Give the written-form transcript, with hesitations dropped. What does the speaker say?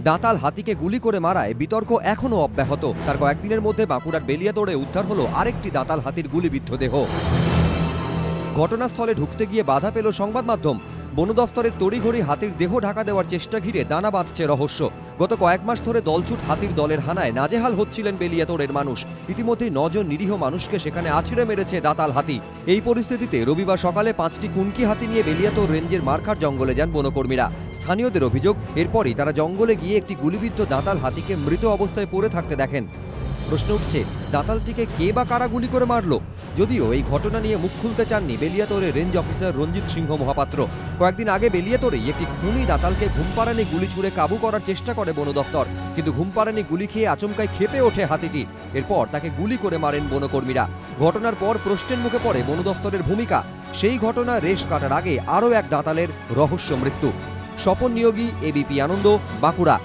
দাঁতাল হাতিকে গুলি করে মারায় বিতর্ক এখনো অব্যাহত। তার কয়েকদিনের মধ্যে বাঁকুড়ার বেলিয়াতোড়ে উদ্ধার হলো আরেকটি দাঁতাল হাতির গুলিবিদ্ধ দেহ। ঘটনাস্থলে ঢুকতে গিয়ে বাধা পেল সংবাদ মাধ্যম। বন দফতরের তড়িঘড়ি হাতির দেহ ঢাকা দেওয়ার চেষ্টা ঘিরে দানা বাঁধছে রহস্য। গত কয়েক মাস ধরে দলছুট হাতির দলের হানায় নাজেহাল হচ্ছিলেন বেলিয়াতোড়ের মানুষ। ইতিমধ্যে 9 জন নিরীহ মানুষকে সেখানে আছড়ে মেরেছে দাঁতাল হাতি। এই পরিস্থিতিতে রবিবার সকালে 5টি কুনকি হাতি নিয়ে বেলিয়াতোড় রেঞ্জের মারখার জঙ্গলে যান বনকর্মীরা। স্থানীয়দের অভিযোগ, এরপরই তারা জঙ্গলে গিয়ে একটি গুলিবিদ্ধ দাঁতাল হাতিকে মৃত অবস্থায় পড়ে থাকতে দেখেন। প্রশ্ন উঠছে, দাঁতালটিকে কে বা কারা গুলি করে মারল? যদিও এই ঘটনা নিয়ে মুখ খুলতে চাননি বেলিয়াতোড়ের রেঞ্জ অফিসার রঞ্জিত সিংহ মহাপাত্র। কয়েকদিন আগে বেলিয়াতোড়েই একটি খুনি দাঁতালকে ঘুমপাড়ানি গুলি ছুড়ে কাবু করার চেষ্টা করে বন দফতর, কিন্তু ঘুমপাড়ানি গুলি খেয়ে আচমকাই ক্ষেপে ওঠে হাতিটি। এরপর তাকে গুলি করে মারেন বনকর্মীরা। ঘটনার পর প্রশ্নের মুখে পড়ে বন দফতরের ভূমিকা। সেই ঘটনা রেশ কাটার আগে আরও এক দাঁতালের রহস্য মৃত্যু। স্বপন নিয়োগী, এবিপি আনন্দ, বাঁকুড়া।